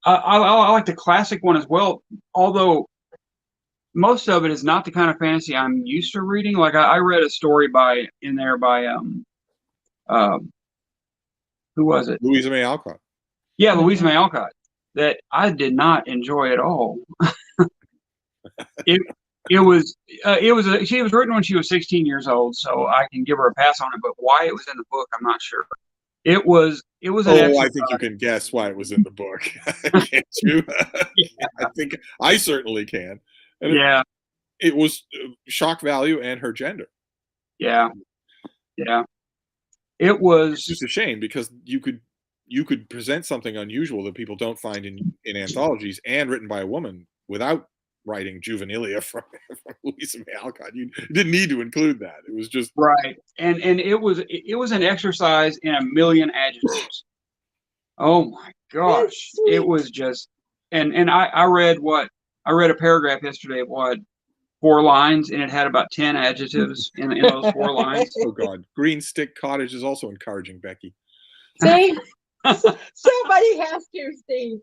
I like the classic one as well, although most of it is not the kind of fantasy I'm used to reading. Like I read a story by who was it?
Louisa May Alcott.
Yeah, Louisa May Alcott. That I did not enjoy at all. It was she was written when she was 16 years old, so I can give her a pass on it. But why it was in the book, I'm not sure. It was an exercise.
I think you can guess why it was in the book. Can't you? I think I certainly can. And
Yeah,
it was shock value and her gender.
yeah. It
It's
was
just a shame because you could present something unusual that people don't find in anthologies and written by a woman without writing juvenilia from Louisa May Alcott. You didn't need to include that. It was just
right, and it was an exercise in a million adjectives. Oh my gosh, it was just, and I read a paragraph yesterday of 4 lines, and it had about 10 adjectives in those 4 lines.
oh god, Green Stick Cottage is also encouraging, Becky.
See, somebody has to, Steve.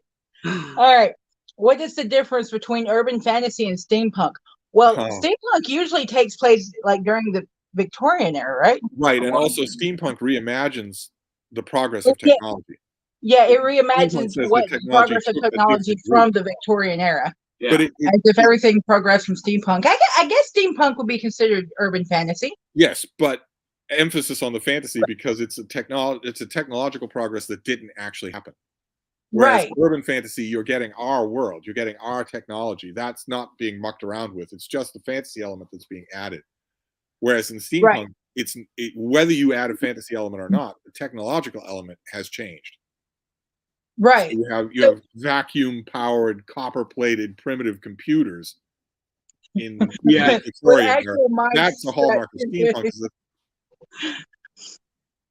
All right. What is the difference between urban fantasy and steampunk? Well, steampunk usually takes place like during the Victorian era, right?
Right, and also steampunk reimagines the progress of technology.
Yeah, it reimagines what progress of technology from the Victorian era.
Yeah.
But
as if everything progressed from steampunk. I guess steampunk would be considered urban fantasy.
Yes, but emphasis on the fantasy because it's a technological progress that didn't actually happen. Whereas urban fantasy, you're getting our world, you're getting our technology. That's not being mucked around with. It's just the fantasy element that's being added. Whereas in steampunk, whether you add a fantasy element or not, the technological element has changed.
Right.
So you have vacuum-powered, copper-plated primitive computers in Victorian era. That's the hallmark of steampunk.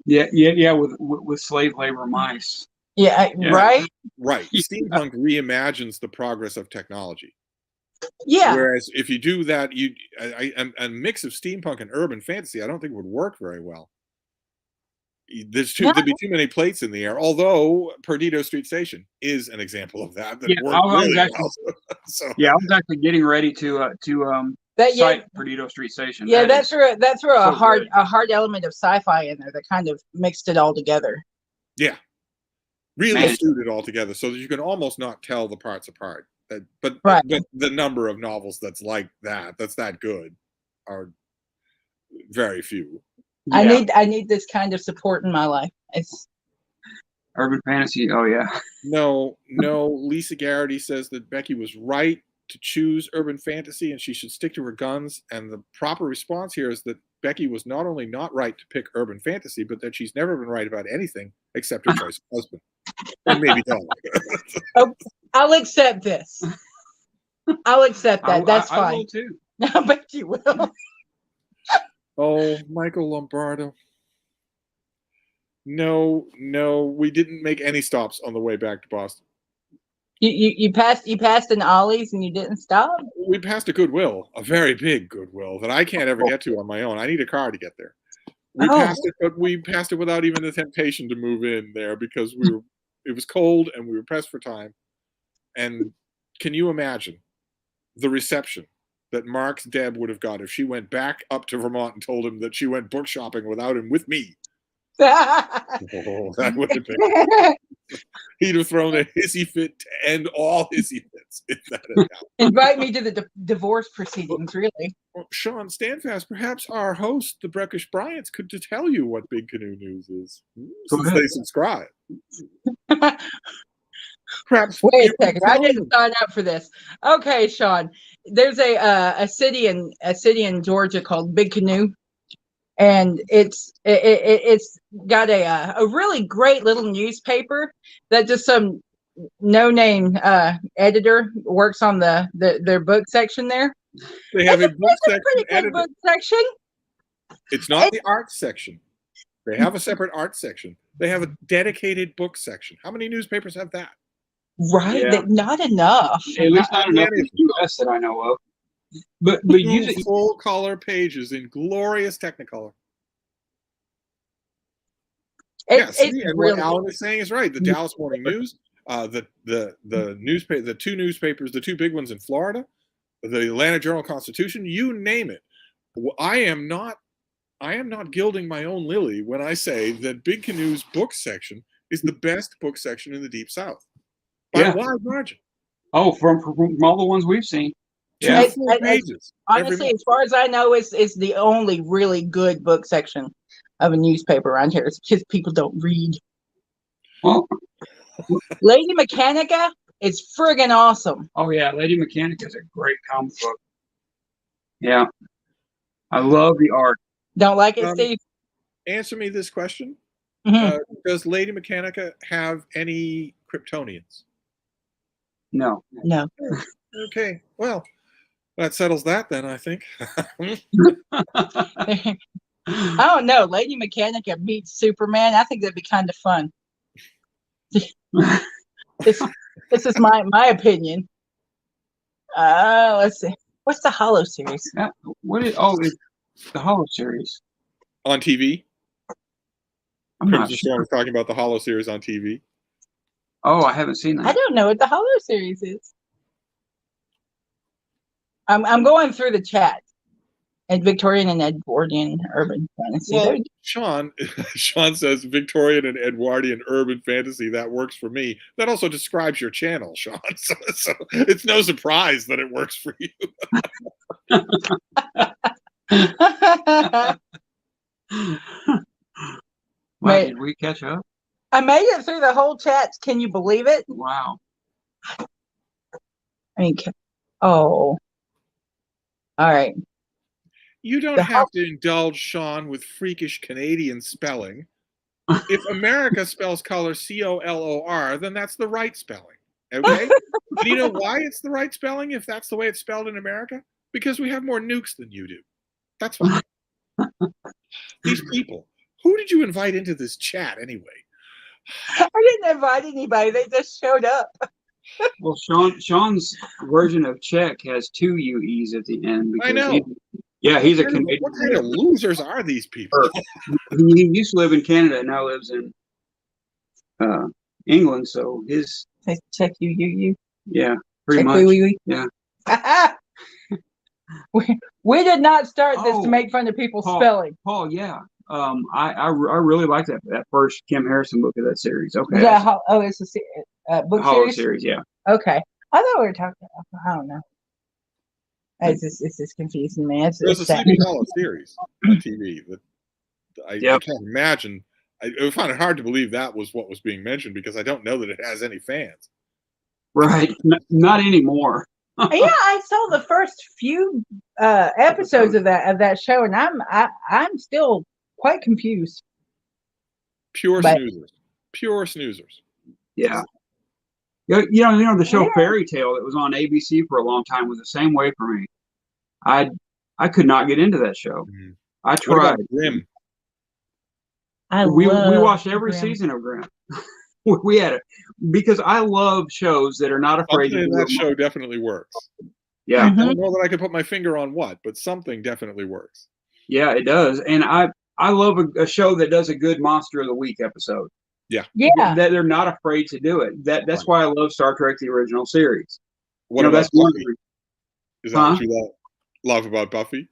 With slave labor mice.
Right.
Steampunk reimagines the progress of technology.
Yeah.
Whereas if you do that, a mix of steampunk and urban fantasy, I don't think would work very well. There'd be too many plates in the air. Although Perdido Street Station is an example of that.
I was actually getting ready to cite Perdido Street Station.
Yeah, that threw a hard element of sci-fi in there that kind of mixed it all together.
Yeah. Really suited all together so that you can almost not tell the parts apart. But the number of novels that's that good are very few.
Yeah. I need this kind of support in my life. It's
urban fantasy. Oh yeah.
No. Lisa Garrity says that Becky was right to choose urban fantasy and she should stick to her guns. And the proper response here is that Becky was not only not right to pick urban fantasy, but that she's never been right about anything except her choice of husband. And maybe dog.
I'll accept this. I'll accept that. That's fine.
I will too.
I bet you will.
Oh, Michael Lombardo. No, we didn't make any stops on the way back to Boston.
You passed an Ollie's and you didn't stop?
We passed a Goodwill, a very big Goodwill that I can't ever get to on my own. I need a car to get there. We passed it, but we passed it without even the temptation to move in there because it was cold and we were pressed for time. And can you imagine the reception that Mark's Deb would have got if she went back up to Vermont and told him that she went book shopping without him with me? That would have been. He'd have thrown a hissy fit to end all hissy fits if that had happened.
Invite me to the divorce proceedings, really.
Well, Sean, stand fast. Perhaps our host, the Breckish Bryants, could tell you what Big Canoe News is, since they subscribe. Perhaps.
Wait a second. I didn't sign up for this. Okay, Sean. There's a city in Georgia called Big Canoe, and it's got a really great little newspaper that just some no-name editor works on their book section there.
They have a book section.
Pretty good book section.
It's not the art section. They have a separate art section. They have a dedicated book section. How many newspapers have that?
Right, not enough.
At least not enough in the U.S. that I know of. But
use full color pages in glorious Technicolor. And what Alan is saying is right. The Dallas Morning News, the newspaper, the two newspapers, the two big ones in Florida, the Atlanta Journal-Constitution, you name it. I am not gilding my own lily when I say that Big Canoe's book section is the best book section in the Deep South. By a wide margin.
Oh, from all the ones we've seen. Yeah.
Pages.
Honestly, as far as I know, it's the only really good book section of a newspaper around here. It's because people don't read.
Well,
Lady Mechanica is friggin' awesome.
oh yeah, Lady Mechanica is a great comic book. Yeah, I love the art.
Don't like it, Steve?
Answer me this question.
Mhm.
Does Lady Mechanica have any Kryptonians?
No.
No.
Okay, well, that settles that then, I think.
I don't know. Lady Mechanica meets Superman. I think that'd be kind of fun. This is my opinion. Let's see. What's the Hollow series?
It's the Hollow series.
On TV?
I'm not
Crimson Storm
sure.
is talking about the Hollow series on TV.
Oh, I haven't seen that.
I don't know what the Hollow series is. I'm going through the chat. And Victorian and Edwardian urban fantasy.
Well, Sean says Victorian and Edwardian urban fantasy. That works for me. That also describes your channel, Sean. So it's no surprise that it works for you.
Wow, did we catch up?
I made it through the whole chats. Can you believe it?
Wow.
I mean, all right.
You don't have to indulge Sean with freakish Canadian spelling. If America spells color COLOR, then that's the right spelling. Okay? Do you know why it's the right spelling if that's the way it's spelled in America? Because we have more nukes than you do. That's why. These people. Who did you invite into this chat anyway?
I didn't invite anybody. They just showed up.
Well, Sean's version of Czech has 2 UEs at the end.
I know.
He's a Canadian.
What kind of losers are these people?
He used to live in Canada and now lives in England. So his
Czech you.
Yeah, pretty
Czech
much.
Yeah. we did not start this to make fun of people's spelling.
Paul, yeah. I really like that first Kim Harrison book of that series. Okay.
Yeah. It's a book
Hollow
series?
Yeah.
Okay. I thought we were talking about, I don't know. It's just confusing me.
There's a Sleepy Hollow series on TV that I can't imagine. I find it hard to believe that was what was being mentioned because I don't know that it has any fans.
Right. Not anymore.
Yeah, I saw the first few episodes of that show, and I'm still quite confused.
Pure snoozers.
Yeah. You know the show Fairy Tale that was on ABC for a long time was the same way for me. I could not get into that show. Mm-hmm. I tried.
What about Grimm?
We watched every season of Grimm. We had it because I love shows that are not afraid to do
that show definitely works.
Yeah.
I don't know that I could put my finger on what, but something definitely works.
Yeah, it does. And I love a show that does a good Monster of the Week episode.
Yeah.
Yeah.
That they're not afraid to do it. That's why I love Star Trek the original series.
What about Buffy? Is that what you love about Buffy?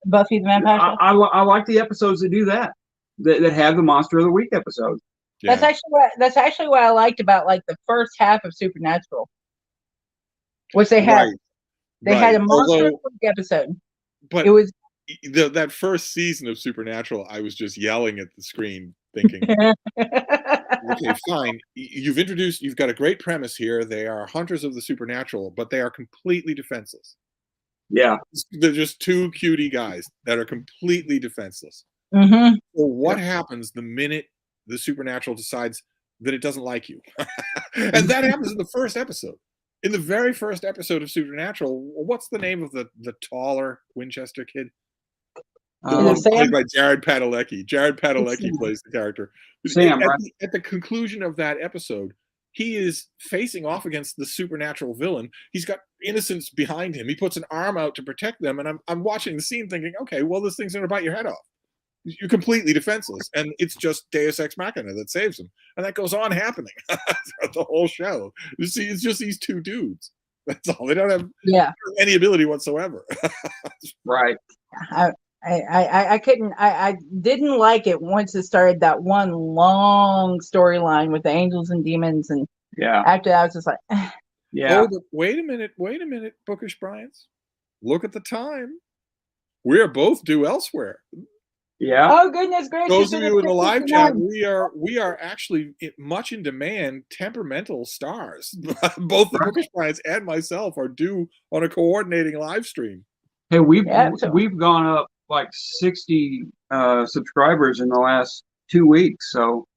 Buffy the Vampire Slayer?
I like the episodes that do that have the Monster of the Week episode.
Yeah. That's actually what I liked about like the first half of Supernatural. Which they had had a Monster of the Week episode.
But
it was
that first season of Supernatural, I was just yelling at the screen thinking, okay, fine. You've got a great premise here. They are hunters of the supernatural, but they are completely defenseless.
Yeah.
They're just 2 cutie guys that are completely defenseless.
Mm-hmm.
So what happens the minute the supernatural decides that it doesn't like you? And that happens in the first episode. In the very first episode of Supernatural, what's the name of the taller Winchester kid? Played by Jared Padalecki. Jared Padalecki plays the character.
Sam,
at the conclusion of that episode, he is facing off against the supernatural villain. He's got innocents behind him. He puts an arm out to protect them, and I'm watching the scene thinking, okay, well, this thing's going to bite your head off. You're completely defenseless, and it's just Deus Ex Machina that saves him. And that goes on happening throughout the whole show. You see, it's just these 2 dudes. That's all. They don't have any ability whatsoever.
Right.
I couldn't. I didn't like it once it started that one long storyline with the angels and demons, and after that I was just like,
Yeah.
Oh, but wait a minute, Bookish Bryants. Look at the time. We are both due elsewhere.
Yeah.
Oh goodness gracious!
Those of you in the live chat,
6:59.
we are actually much in demand temperamental stars. Both the Bookish Bryants and myself are due on a coordinating live stream.
Hey, we've
so
gone up like 60 subscribers in the last 2 weeks, so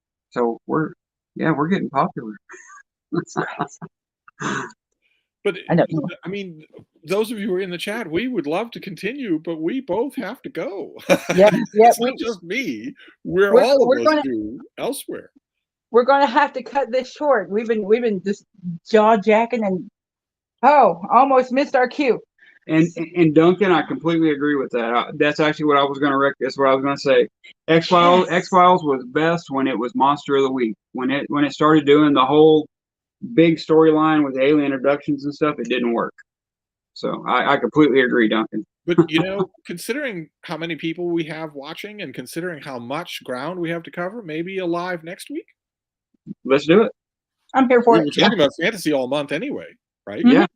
we're getting popular.
But
I know.
I mean, those of you who are in the chat, we would love to continue, but we both have to go.
Yeah,
It's not just me. We're all of us due elsewhere.
We're going to have to cut this short. We've been just jaw jacking and almost missed our cue.
And Duncan, I completely agree with that. That's actually what I was going to That's what I was going to say. X-Files was best when it was Monster of the Week. When it started doing the whole big storyline with alien abductions and stuff, it didn't work. So I completely agree, Duncan.
But considering how many people we have watching and considering how much ground we have to cover, maybe a live next week.
Let's do it.
I'm here for it.
We're talking about fantasy all month anyway, right?
Yeah.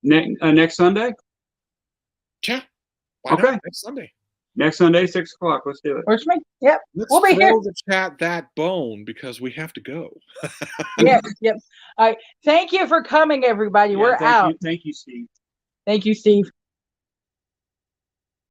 Next Sunday.
Yeah. Why
Okay.
not? Next Sunday.
Next Sunday, 6 o'clock. Let's do it.
Works for me. Yep.
We'll
be here.
the chat that bone because we have to go.
Yep. All right. Thank you for coming, everybody. We're out.
Thank you, Steve.
Thank you, Steve.